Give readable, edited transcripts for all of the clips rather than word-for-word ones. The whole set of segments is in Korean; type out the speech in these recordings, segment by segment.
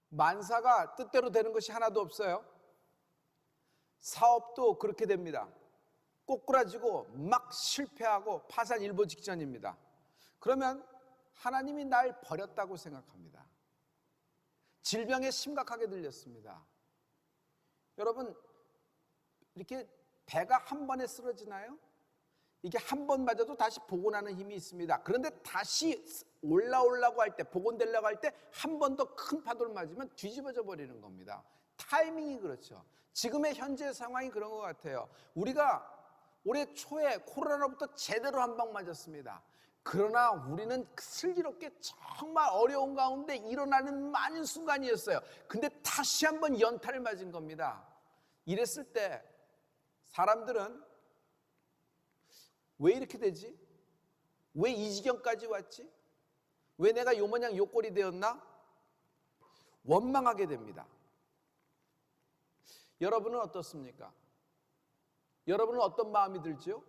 만사가 뜻대로 되는 것이 하나도 없어요. 사업도 그렇게 됩니다. 꼬꾸라지고 막 실패하고 파산 일보 직전입니다. 그러면 하나님이 날 버렸다고 생각합니다. 질병에 심각하게 들렸습니다. 여러분, 이렇게 배가 한 번에 쓰러지나요? 이게 한 번 맞아도 다시 복원하는 힘이 있습니다. 그런데 다시 올라오려고 할 때, 복원되려고 할 때 한 번 더 큰 파도를 맞으면 뒤집어져 버리는 겁니다. 타이밍이 그렇죠. 지금의 현재 상황이 그런 것 같아요. 우리가 올해 초에 코로나로부터 제대로 한 방 맞았습니다. 그러나 우리는 슬기롭게 정말 어려운 가운데 일어나는 많은 순간이었어요. 근데 다시 한번 연타를 맞은 겁니다. 이랬을 때 사람들은 왜 이렇게 되지? 왜 이 지경까지 왔지? 왜 내가 요 모양 요 꼴이 되었나? 원망하게 됩니다. 여러분은 어떻습니까? 여러분은 어떤 마음이 들지요?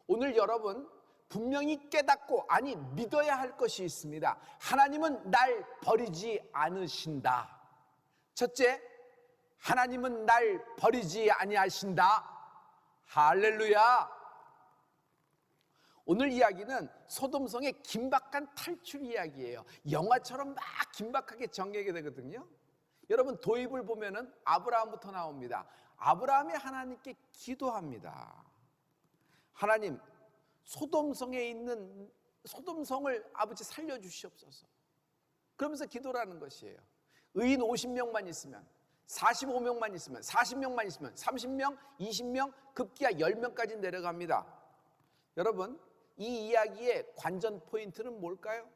오늘 여러분 분명히 깨닫고, 아니 믿어야 할 것이 있습니다. 하나님은 날 버리지 않으신다. 첫째, 하나님은 날 버리지 아니하신다. 할렐루야. 오늘 이야기는 소돔성의 긴박한 탈출 이야기예요. 영화처럼 막 긴박하게 전개가 되거든요. 여러분, 도입을 보면은 아브라함부터 나옵니다. 아브라함이 하나님께 기도합니다. 하나님, 소돔성에 있는 소돔성을 아버지 살려주시옵소서. 그러면서 기도라는 것이에요. 의인 50명만 있으면, 45명만 있으면, 40명만 있으면, 30명, 20명, 급기야 10명까지 내려갑니다. 여러분, 이 이야기의 관전 포인트는 뭘까요?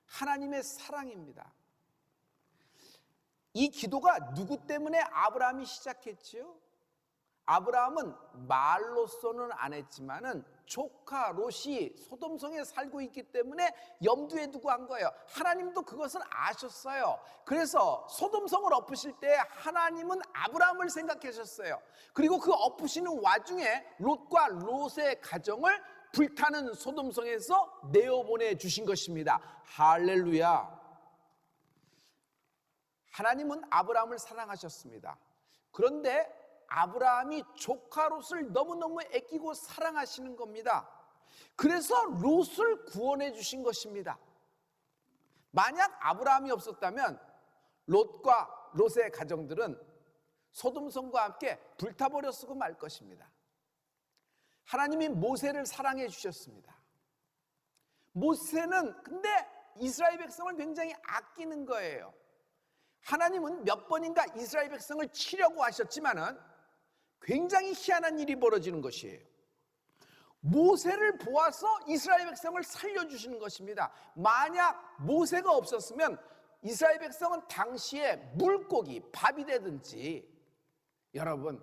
하나님의 사랑입니다. 이 기도가 누구 때문에 아브라함이 시작했지요? 아브라함은 말로서는 안 했지만은 조카 롯이 소돔성에 살고 있기 때문에 염두에 두고 한 거예요. 하나님도 그것을 아셨어요. 그래서 소돔성을 엎으실 때 하나님은 아브라함을 생각하셨어요. 그리고 그 엎으시는 와중에 롯과 롯의 가정을 불타는 소돔성에서 내어보내 주신 것입니다. 할렐루야. 하나님은 아브라함을 사랑하셨습니다. 그런데 아브라함이 조카 롯을 너무너무 아끼고 사랑하시는 겁니다. 그래서 롯을 구원해 주신 것입니다. 만약 아브라함이 없었다면 롯과 롯의 가정들은 소돔성과 함께 불타버렸고 말 것입니다. 하나님이 모세를 사랑해 주셨습니다. 모세는 근데 이스라엘 백성을 굉장히 아끼는 거예요. 하나님은 몇 번인가 이스라엘 백성을 치려고 하셨지만은 굉장히 희한한 일이 벌어지는 것이에요. 모세를 보아서 이스라엘 백성을 살려주시는 것입니다. 만약 모세가 없었으면 이스라엘 백성은 당시에 물고기, 밥이 되든지 여러분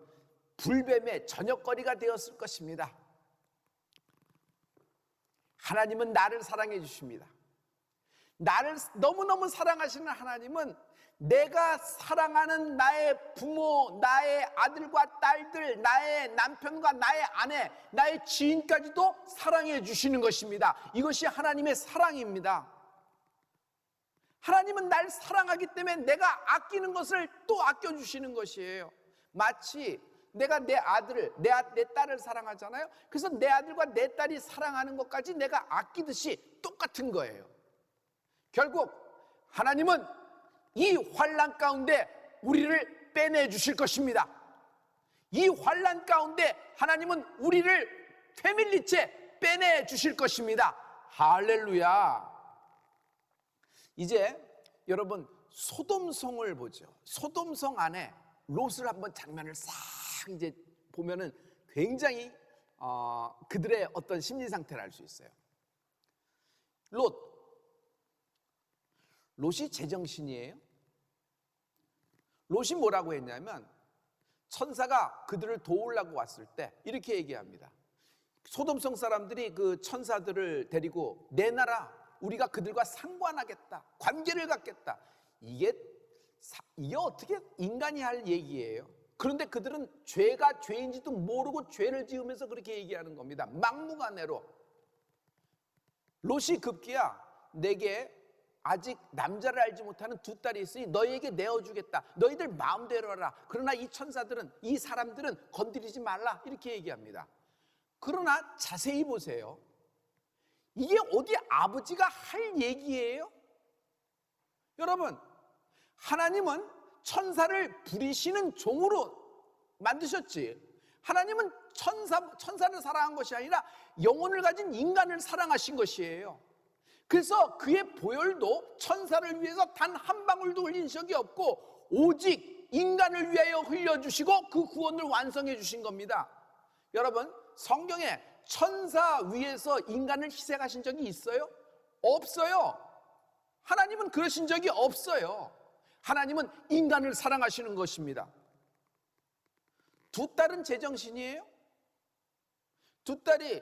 불뱀의 저녁거리가 되었을 것입니다. 하나님은 나를 사랑해 주십니다. 나를 너무너무 사랑하시는 하나님은 내가 사랑하는 나의 부모, 나의 아들과 딸들, 나의 남편과 나의 아내, 나의 지인까지도 사랑해 주시는 것입니다. 이것이 하나님의 사랑입니다. 하나님은 날 사랑하기 때문에 내가 아끼는 것을 또 아껴주시는 것이에요. 마치 내가 내 아들을, 내 딸을 사랑하잖아요. 그래서 내 아들과 내 딸이 사랑하는 것까지 내가 아끼듯이 똑같은 거예요. 결국 하나님은 이 환난 가운데 우리를 빼내 주실 것입니다. 이 환난 가운데 하나님은 우리를 패밀리째 빼내 주실 것입니다. 할렐루야. 이제 여러분 소돔성을 보죠. 소돔성 안에 롯을 한번 장면을 싹 이제 보면은 굉장히 그들의 어떤 심리 상태를 알 수 있어요. 롯이 제정신이에요. 롯이 뭐라고 했냐면 천사가 그들을 도우려고 왔을 때 이렇게 얘기합니다. 소돔성 사람들이 그 천사들을 데리고 내놔라, 우리가 그들과 상관하겠다, 관계를 갖겠다. 이게 어떻게 인간이 할 얘기예요? 그런데 그들은 죄가 죄인지도 모르고 죄를 지으면서 그렇게 얘기하는 겁니다. 막무가내로. 롯이 급기야 내게 아직 남자를 알지 못하는 두 딸이 있으니 너희에게 내어주겠다. 너희들 마음대로 하라. 그러나 이 천사들은, 이 사람들은 건드리지 말라. 이렇게 얘기합니다. 그러나 자세히 보세요. 이게 어디 아버지가 할 얘기예요? 여러분, 하나님은 천사를 부리시는 종으로 만드셨지. 하나님은 천사를 사랑한 것이 아니라 영혼을 가진 인간을 사랑하신 것이에요. 그래서 그의 보혈도 천사를 위해서 단 한 방울도 흘린 적이 없고 오직 인간을 위하여 흘려주시고 그 구원을 완성해 주신 겁니다. 여러분, 성경에 천사 위에서 인간을 희생하신 적이 있어요? 없어요. 하나님은 그러신 적이 없어요. 하나님은 인간을 사랑하시는 것입니다. 두 딸은 제정신이에요? 두 딸이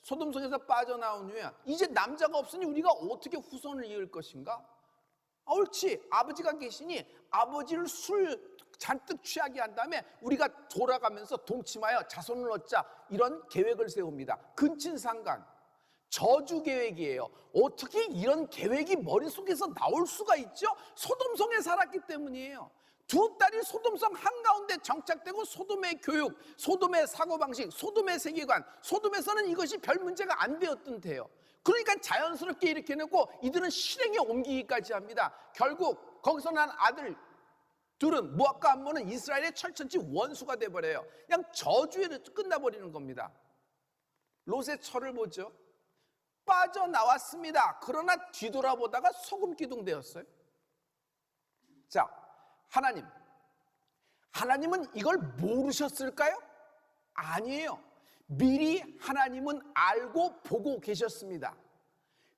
소돔성에서 빠져나온 후에 이제 남자가 없으니 우리가 어떻게 후손을 이을 것인가? 옳지, 아버지가 계시니 아버지를 술 잔뜩 취하게 한 다음에 우리가 돌아가면서 동침하여 자손을 얻자, 이런 계획을 세웁니다. 근친상간, 저주 계획이에요. 어떻게 이런 계획이 머릿속에서 나올 수가 있죠? 소돔성에 살았기 때문이에요. 두 딸이 소돔성 한가운데 정착되고 소돔의 교육, 소돔의 사고방식, 소돔의 세계관, 소돔에서는 이것이 별 문제가 안 되었던 때요. 그러니까 자연스럽게 이렇게 해놓고 이들은 실행에 옮기기까지 합니다. 결국 거기서 난 아들 둘은, 모압과 암몬은 이스라엘의 철천지 원수가 돼버려요. 그냥 저주에 끝나버리는 겁니다. 롯의 철을 보죠. 빠져나왔습니다. 그러나 뒤돌아보다가 소금기둥 되었어요. 자, 하나님은 이걸 모르셨을까요? 아니에요. 미리 하나님은 알고 보고 계셨습니다.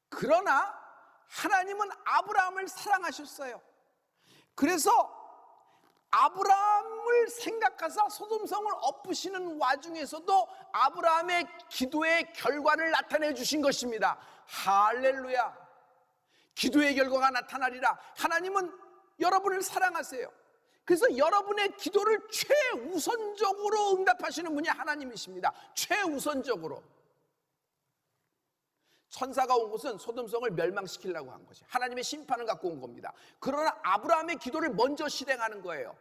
그러나 하나님은 아브라함을 사랑하셨어요. 그래서 아브라함을 생각하사 소돔성을 엎으시는 와중에서도 아브라함의 기도의 결과를 나타내 주신 것입니다. 할렐루야. 기도의 결과가 나타나리라. 하나님은 여러분을 사랑하세요. 그래서 여러분의 기도를 최우선적으로 응답하시는 분이 하나님이십니다. 최우선적으로. 천사가 온 것은 소돔성을 멸망시키려고 한 것이, 하나님의 심판을 갖고 온 겁니다. 그러나 아브라함의 기도를 먼저 실행하는 거예요.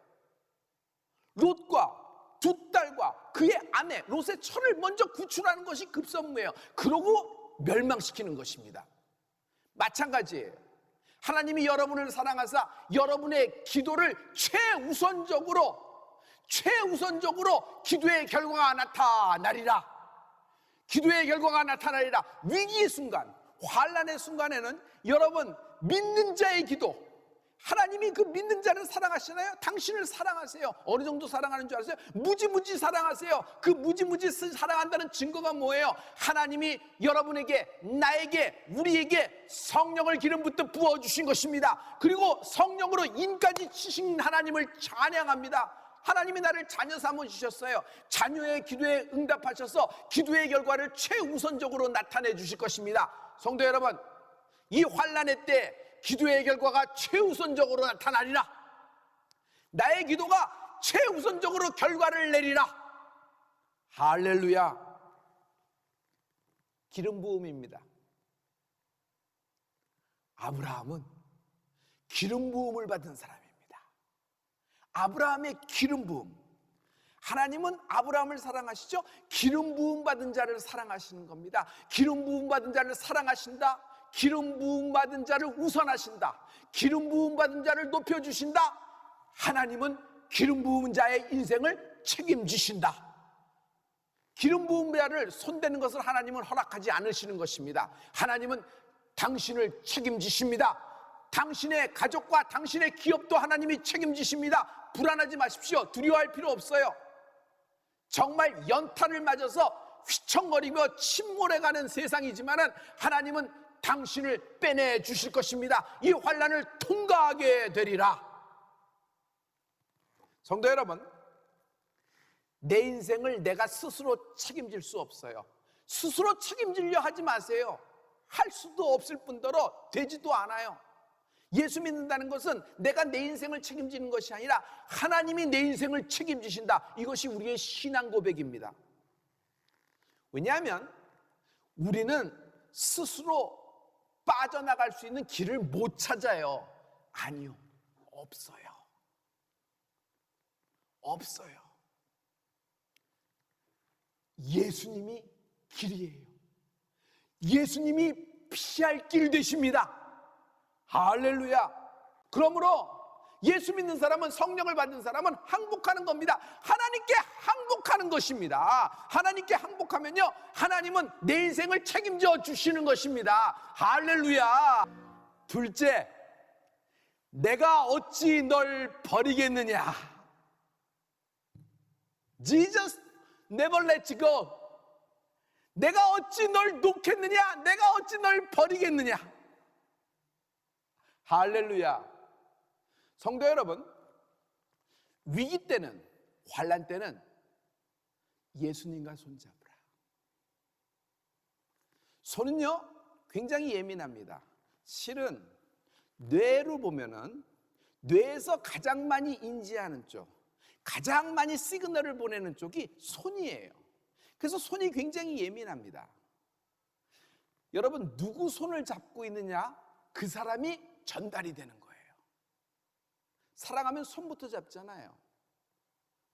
롯과 두 딸과 그의 아내 롯의 철을 먼저 구출하는 것이 급선무예요. 그러고 멸망시키는 것입니다. 마찬가지예요. 하나님이 여러분을 사랑하사 여러분의 기도를 최우선적으로 기도의 결과가 나타나리라. 기도의 결과가 나타나리라. 위기의 순간, 환난의 순간에는 여러분 믿는 자의 기도, 하나님이 그 믿는 자를 사랑하시나요? 당신을 사랑하세요. 어느 정도 사랑하는 줄 아세요? 무지무지 사랑하세요. 그 무지무지 사랑한다는 증거가 뭐예요? 하나님이 여러분에게, 나에게, 우리에게 성령을 기름 붓듯 부어주신 것입니다. 그리고 성령으로 인까지 치신 하나님을 찬양합니다. 하나님이 나를 자녀 삼으셨어요. 자녀의 기도에 응답하셔서 기도의 결과를 최우선적으로 나타내 주실 것입니다. 성도 여러분, 이 환난의 때 기도의 결과가 최우선적으로 나타나리라. 나의 기도가 최우선적으로 결과를 내리라. 할렐루야. 기름 부음입니다. 아브라함은 기름 부음을 받은 사람입니다. 아브라함의 기름 부음. 하나님은 아브라함을 사랑하시죠? 기름 부음 받은 자를 사랑하시는 겁니다. 기름 부음 받은 자를 사랑하신다. 기름 부음 받은 자를 우선하신다. 기름 부음 받은 자를 높여주신다. 하나님은 기름 부은 자의 인생을 책임지신다. 기름 부은 자를 손대는 것을 하나님은 허락하지 않으시는 것입니다. 하나님은 당신을 책임지십니다. 당신의 가족과 당신의 기업도 하나님이 책임지십니다. 불안하지 마십시오. 두려워할 필요 없어요. 정말 연탄을 맞아서 휘청거리며 침몰해가는 세상이지만은 하나님은 당신을 빼내 주실 것입니다. 이 환난을 통과하게 되리라. 성도 여러분, 내 인생을 내가 스스로 책임질 수 없어요. 스스로 책임지려 하지 마세요. 할 수도 없을 뿐더러 되지도 않아요. 예수 믿는다는 것은 내가 내 인생을 책임지는 것이 아니라 하나님이 내 인생을 책임지신다. 이것이 우리의 신앙 고백입니다. 왜냐하면 우리는 스스로 빠져나갈 수 있는 길을 못 찾아요. 아니요, 없어요. 없어요. 예수님이 길이에요. 예수님이 피할 길 되십니다. 할렐루야. 그러므로 예수 믿는 사람은, 성령을 받는 사람은 항복하는 겁니다. 하나님께 항복하는 것입니다. 하나님께 항복하면요, 하나님은 내 인생을 책임져 주시는 것입니다. 할렐루야. 둘째, 내가 어찌 널 버리겠느냐. Jesus never let you go. 내가 어찌 널 놓겠느냐. 내가 어찌 널 버리겠느냐. 할렐루야. 성도 여러분, 위기 때는, 환난 때는 예수님과 손잡으라. 손은요 굉장히 예민합니다. 실은 뇌로 보면은 뇌에서 가장 많이 인지하는 쪽, 가장 많이 시그널을 보내는 쪽이 손이에요. 그래서 손이 굉장히 예민합니다. 여러분, 누구 손을 잡고 있느냐, 그 사람이 전달이 되는 거예요. 사랑하면 손부터 잡잖아요.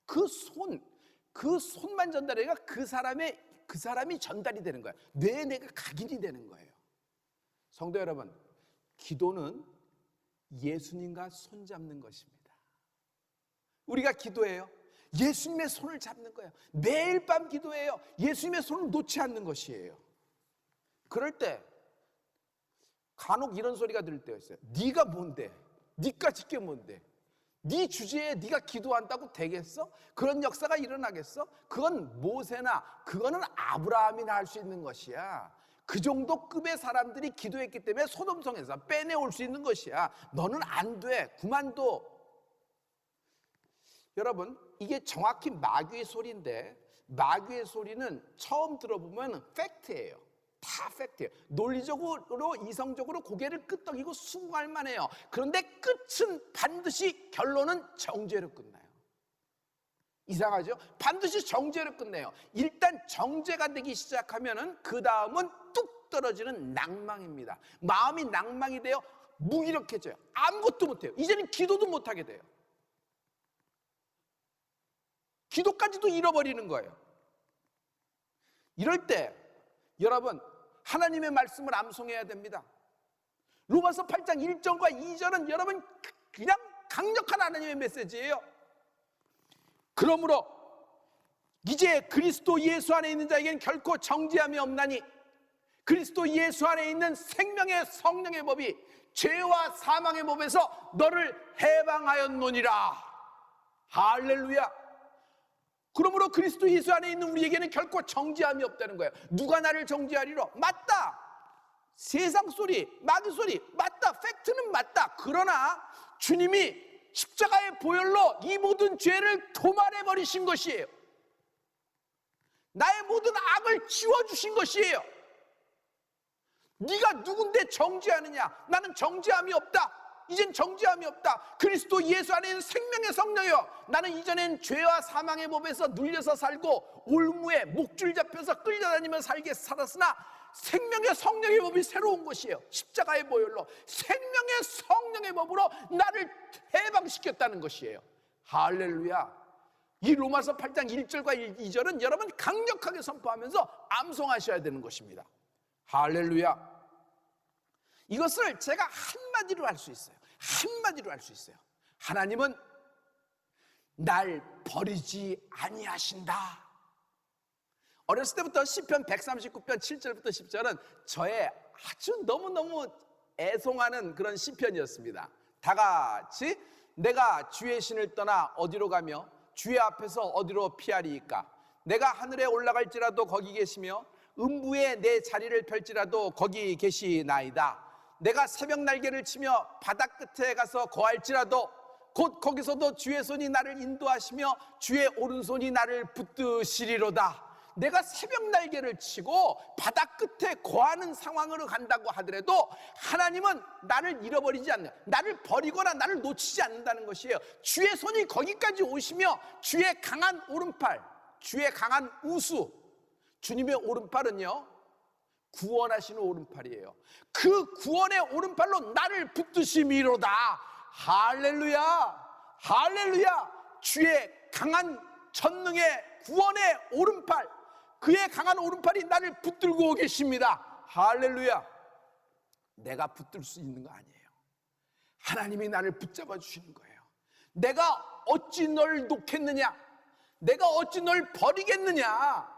그 손만 전달해가 그 사람이 전달이 되는 거예요. 뇌에 내가 각인이 되는 거예요. 성도 여러분, 기도는 예수님과 손잡는 것입니다. 우리가 기도해요, 예수님의 손을 잡는 거예요. 매일 밤 기도해요. 예수님의 손을 놓지 않는 것이에요. 그럴 때 간혹 이런 소리가 들릴 때가 있어요. 네가 뭔데? 네까짓 게 뭔데? 네 주제에 네가 기도한다고 되겠어? 그런 역사가 일어나겠어? 그건 모세나 그거는 아브라함이나 할 수 있는 것이야. 그 정도 급의 사람들이 기도했기 때문에 소돔성에서 빼내올 수 있는 것이야. 너는 안 돼. 그만둬. 여러분, 이게 정확히 마귀의 소리인데, 마귀의 소리는 처음 들어보면 팩트예요. 다 팩트예요. 논리적으로, 이성적으로 고개를 끄덕이고 수긍할 만해요. 그런데 끝은 반드시, 결론은 정죄로 끝나요. 이상하죠? 반드시 정죄로 끝내요. 일단 정죄가 되기 시작하면은 그 다음은 뚝 떨어지는 낭망입니다. 마음이 낭망이 돼요. 무기력해져요. 아무것도 못해요. 이제는 기도도 못하게 돼요. 기도까지도 잃어버리는 거예요. 이럴 때 여러분, 하나님의 말씀을 암송해야 됩니다. 로마서 8장 1절과 2절은 여러분 그냥 강력한 하나님의 메시지예요. 그러므로 이제 그리스도 예수 안에 있는 자에게는 결코 정죄함이 없나니 그리스도 예수 안에 있는 생명의 성령의 법이 죄와 사망의 법에서 너를 해방하였노니라. 할렐루야. 그러므로 그리스도 예수 안에 있는 우리에게는 결코 정죄함이 없다는 거예요. 누가 나를 정죄하리로? 맞다. 세상 소리, 마귀 소리, 맞다. 팩트는 맞다. 그러나 주님이 십자가의 보혈로 이 모든 죄를 도말해 버리신 것이에요. 나의 모든 악을 지워주신 것이에요. 네가 누군데 정죄하느냐? 나는 정죄함이 없다. 이젠 정죄함이 없다. 그리스도 예수 안에 있는 생명의 성령이여, 나는 이전엔 죄와 사망의 법에서 눌려서 살고 올무에 목줄 잡혀서 끌려다니며 살았으나 생명의 성령의 법이 새로운 것이에요. 십자가의 보혈로 생명의 성령의 법으로 나를 해방시켰다는 것이에요. 할렐루야. 이 로마서 8장 1절과 2절은 여러분 강력하게 선포하면서 암송하셔야 되는 것입니다. 할렐루야. 이것을 제가 한마디로 할 수 있어요. 한마디로 할 수 있어요. 하나님은 날 버리지 아니하신다. 어렸을 때부터 시편 139편 7절부터 10절은 저의 아주 너무너무 애송하는 그런 시편이었습니다. 다 같이 내가 주의 신을 떠나 어디로 가며 주의 앞에서 어디로 피하리이까. 내가 하늘에 올라갈지라도 거기 계시며 음부에 내 자리를 펼지라도 거기 계시나이다. 내가 새벽 날개를 치며 바다 끝에 가서 거할지라도 곧 거기서도 주의 손이 나를 인도하시며 주의 오른손이 나를 붙드시리로다. 내가 새벽 날개를 치고 바다 끝에 거하는 상황으로 간다고 하더라도 하나님은 나를 잃어버리지 않는, 나를 버리거나 나를 놓치지 않는다는 것이에요. 주의 손이 거기까지 오시며 주의 강한 오른팔, 주의 강한 우수, 주님의 오른팔은요 구원하시는 오른팔이에요. 그 구원의 오른팔로 나를 붙드심이로다. 할렐루야, 할렐루야. 주의 강한 전능의 구원의 오른팔, 그의 강한 오른팔이 나를 붙들고 계십니다. 할렐루야. 내가 붙들 수 있는 거 아니에요. 하나님이 나를 붙잡아 주시는 거예요. 내가 어찌 널 놓겠느냐, 내가 어찌 널 버리겠느냐.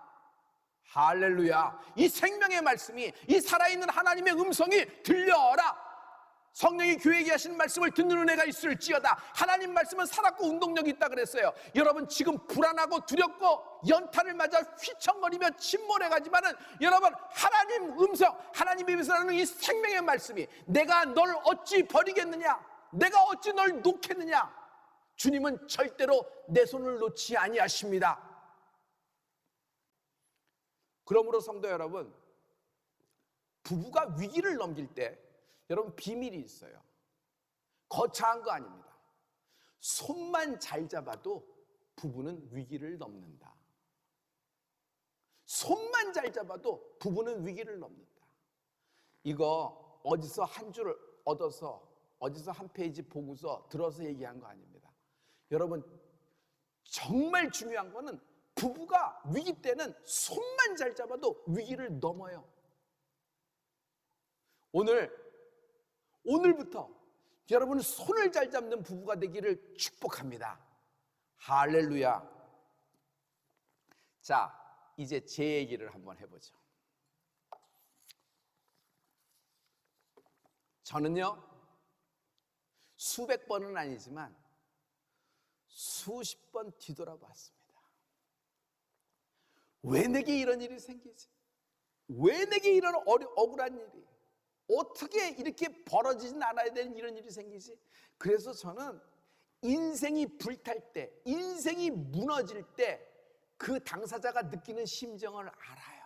할렐루야. 이 생명의 말씀이, 이 살아있는 하나님의 음성이 들려라. 성령이 교회에게 하시는 말씀을 듣는 은혜가 있을지어다. 하나님 말씀은 살았고 운동력이 있다 그랬어요. 여러분 지금 불안하고 두렵고 연탄을 맞아 휘청거리며 침몰해가지만은 여러분 하나님 음성, 하나님의 입에서 이 생명의 말씀이 내가 널 어찌 버리겠느냐, 내가 어찌 널 놓겠느냐. 주님은 절대로 내 손을 놓지 아니하십니다. 그러므로 성도 여러분, 부부가 위기를 넘길 때 여러분 비밀이 있어요. 거창한 거 아닙니다. 손만 잘 잡아도 부부는 위기를 넘는다. 손만 잘 잡아도 부부는 위기를 넘는다. 이거 어디서 한 줄을 얻어서 어디서 한 페이지 보고서 들어서 얘기한 거 아닙니다. 여러분 정말 중요한 거는 부부가 위기 때는 손만 잘 잡아도 위기를 넘어요. 오늘부터 여러분 손을 잘 잡는 부부가 되기를 축복합니다. 할렐루야. 자, 이제 제 얘기를 한번 해보죠. 저는요, 수백 번은 아니지만 수십 번 뒤돌아봤습니다. 왜 내게 이런 일이 생기지? 왜 내게 이런 억울한 일이? 어떻게 이렇게 벌어지진 않아야 되는 이런 일이 생기지? 그래서 저는 인생이 불탈 때, 인생이 무너질 때 그 당사자가 느끼는 심정을 알아요.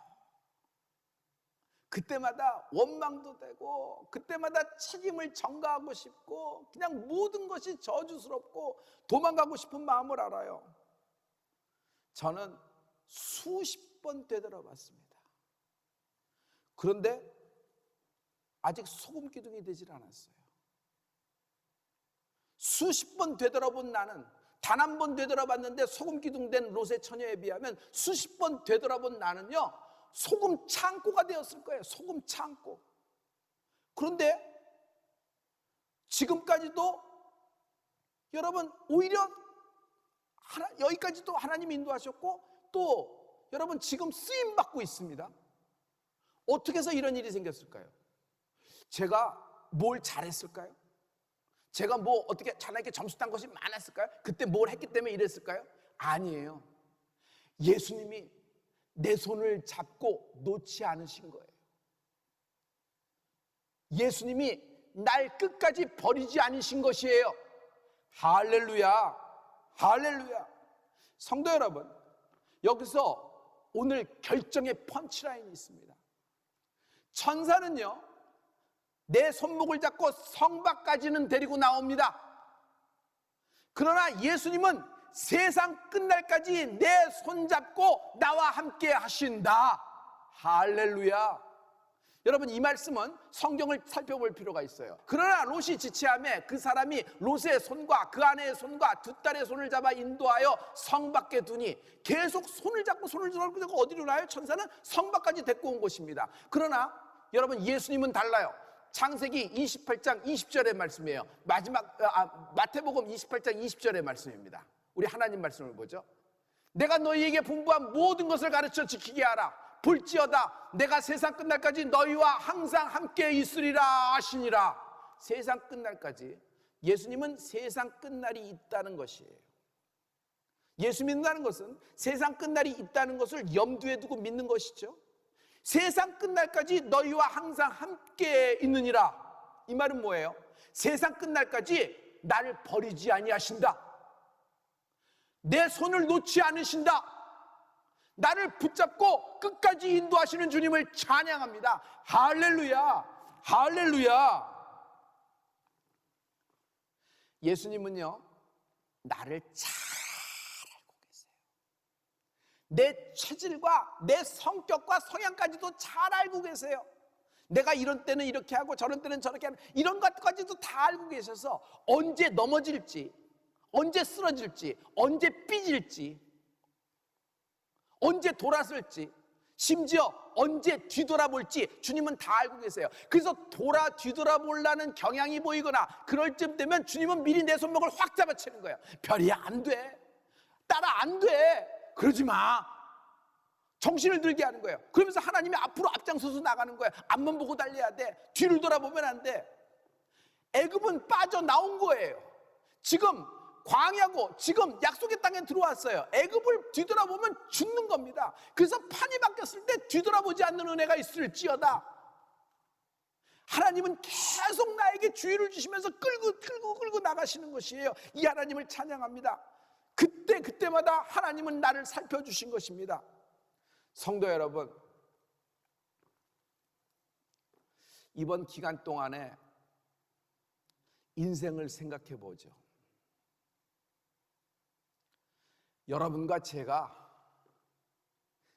그때마다 원망도 되고, 그때마다 책임을 전가하고 싶고, 그냥 모든 것이 저주스럽고 도망가고 싶은 마음을 알아요. 저는 수십 번 되돌아봤습니다. 그런데 아직 소금 기둥이 되질 않았어요. 수십 번 되돌아본 나는, 단 한 번 되돌아봤는데 소금 기둥 된 롯의 처녀에 비하면 수십 번 되돌아본 나는요, 소금 창고가 되었을 거예요. 소금 창고. 그런데 지금까지도 여러분 오히려 여기까지도 하나님이 인도하셨고, 또 여러분 지금 쓰임 받고 있습니다. 어떻게 해서 이런 일이 생겼을까요? 제가 뭘 잘했을까요? 제가 뭐 어떻게 하나님께 점수 딴 것이 많았을까요? 그때 뭘 했기 때문에 이랬을까요? 아니에요. 예수님이 내 손을 잡고 놓지 않으신 거예요. 예수님이 날 끝까지 버리지 않으신 것이에요. 할렐루야, 할렐루야. 성도 여러분, 여기서 오늘 결정의 펀치라인이 있습니다. 천사는요, 내 손목을 잡고 성 밖까지는 데리고 나옵니다. 그러나 예수님은 세상 끝날까지 내 손잡고 나와 함께 하신다. 할렐루야. 여러분 이 말씀은 성경을 살펴볼 필요가 있어요. 그러나 롯이 지체하며 그 사람이 롯의 손과 그 아내의 손과 두 딸의 손을 잡아 인도하여 성 밖에 두니, 계속 손을 잡고 어디로 나요? 천사는 성 밖까지 데리고 온 것입니다. 그러나 여러분 예수님은 달라요. 창세기 28장 20절의 말씀이에요. 마태복음 28장 20절의 말씀입니다. 우리 하나님 말씀을 보죠. 내가 너희에게 분부한 모든 것을 가르쳐 지키게 하라. 볼지어다 내가 세상 끝날까지 너희와 항상 함께 있으리라 하시니라. 세상 끝날까지. 예수님은 세상 끝날이 있다는 것이에요. 예수 믿는다는 것은 세상 끝날이 있다는 것을 염두에 두고 믿는 것이죠. 세상 끝날까지 너희와 항상 함께 있느니라. 이 말은 뭐예요? 세상 끝날까지 나를 버리지 아니하신다. 내 손을 놓지 않으신다. 나를 붙잡고 끝까지 인도하시는 주님을 찬양합니다. 할렐루야, 할렐루야. 예수님은요, 나를 잘 알고 계세요. 내 체질과 내 성격과 성향까지도 잘 알고 계세요. 내가 이런 때는 이렇게 하고 저런 때는 저렇게 하는 이런 것까지도 다 알고 계셔서 언제 넘어질지, 언제 쓰러질지, 언제 삐질지, 언제 돌아설지, 심지어 언제 뒤돌아볼지 주님은 다 알고 계세요. 그래서 뒤돌아보려는 경향이 보이거나 그럴 쯤 되면 주님은 미리 내 손목을 확 잡아채는 거예요. 별이야, 안 돼. 따라 안 돼. 그러지 마. 정신을 들게 하는 거예요. 그러면서 하나님이 앞으로 앞장서서 나가는 거예요. 앞만 보고 달려야 돼. 뒤를 돌아보면 안 돼. 애굽은 빠져나온 거예요. 지금 광야고 지금 약속의 땅에 들어왔어요. 애굽을 뒤돌아보면 죽는 겁니다. 그래서 판이 바뀌었을 때 뒤돌아보지 않는 은혜가 있을지어다. 하나님은 계속 나에게 주의를 주시면서 끌고 나가시는 것이에요. 이 하나님을 찬양합니다. 그때마다 하나님은 나를 살펴주신 것입니다. 성도 여러분, 이번 기간 동안에 인생을 생각해 보죠. 여러분과 제가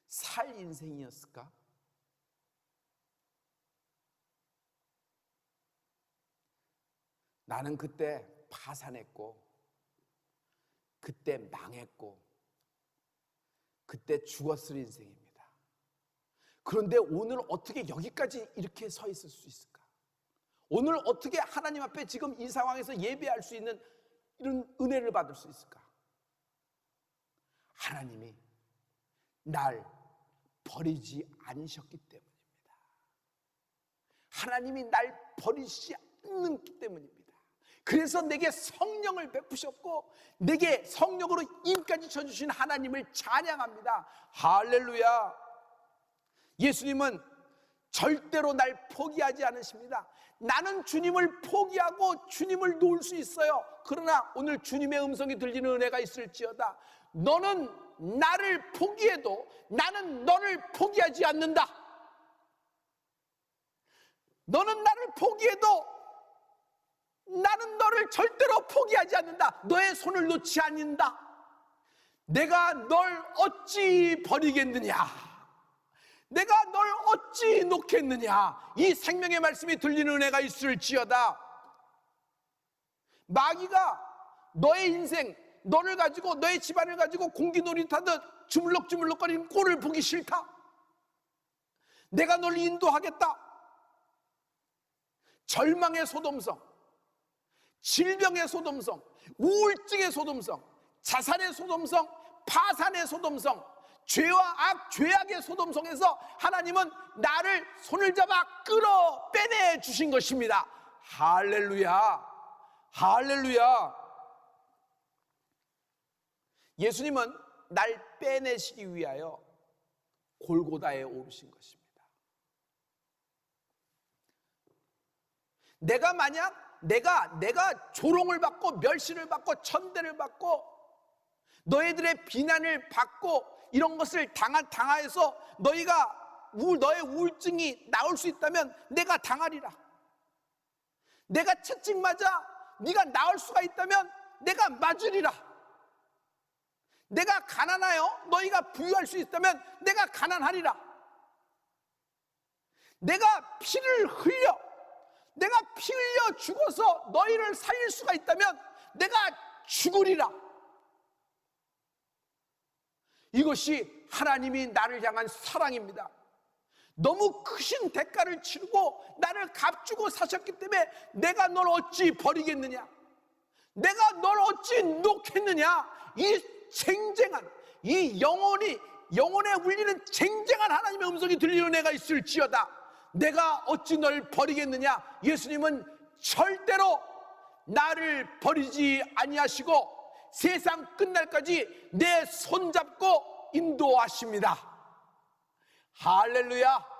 살 인생이었을까? 나는 그때 파산했고, 그때 망했고, 그때 죽었을 인생입니다. 그런데 오늘 어떻게 여기까지 이렇게 서 있을 수 있을까? 오늘 어떻게 하나님 앞에 지금 이 상황에서 예배할 수 있는 이런 은혜를 받을 수 있을까? 하나님이 날 버리지 않으셨기 때문입니다. 하나님이 날 버리지 않기 때문입니다. 그래서 내게 성령을 베푸셨고 내게 성령으로 임까지 쳐주신 하나님을 찬양합니다. 할렐루야. 예수님은 절대로 날 포기하지 않으십니다. 나는 주님을 포기하고 주님을 놓을 수 있어요. 그러나 오늘 주님의 음성이 들리는 은혜가 있을지어다. 너는 나를 포기해도 나는 너를 포기하지 않는다. 너는 나를 포기해도 나는 너를 절대로 포기하지 않는다. 너의 손을 놓지 않는다. 내가 널 어찌 버리겠느냐? 내가 널 어찌 놓겠느냐? 이 생명의 말씀이 들리는 은혜가 있을지어다. 마귀가 너의 인생, 너를 가지고 너의 집안을 가지고 공기놀이하듯 주물럭주물럭거리는 꼴을 보기 싫다. 내가 널 인도하겠다. 절망의 소돔성, 질병의 소돔성, 우울증의 소돔성, 자살의 소돔성, 파산의 소돔성, 죄와 죄악의 소돔성에서 하나님은 나를 손을 잡아 끌어 빼내 주신 것입니다. 할렐루야, 할렐루야. 예수님은 날 빼내시기 위하여 골고다에 오르신 것입니다. 내가 만약 내가 조롱을 받고 멸시를 받고 천대를 받고 너희들의 비난을 받고 이런 것을 당하여서 너의 우울증이 나올 수 있다면 내가 당하리라. 내가 채찍 맞아 네가 나을 수가 있다면 내가 맞으리라. 내가 가난하여 너희가 부유할 수 있다면 내가 가난하리라. 내가 피를 흘려 죽어서 너희를 살릴 수가 있다면 내가 죽으리라. 이것이 하나님이 나를 향한 사랑입니다. 너무 크신 대가를 치르고 나를 값주고 사셨기 때문에 내가 널 어찌 버리겠느냐? 내가 널 어찌 놓겠느냐? 이 쟁쟁한, 이 영혼에 울리는 쟁쟁한 하나님의 음성이 들리는 은혜가 있을지어다. 내가 어찌 널 버리겠느냐? 예수님은 절대로 나를 버리지 아니하시고 세상 끝날까지 내 손잡고 인도하십니다. 할렐루야.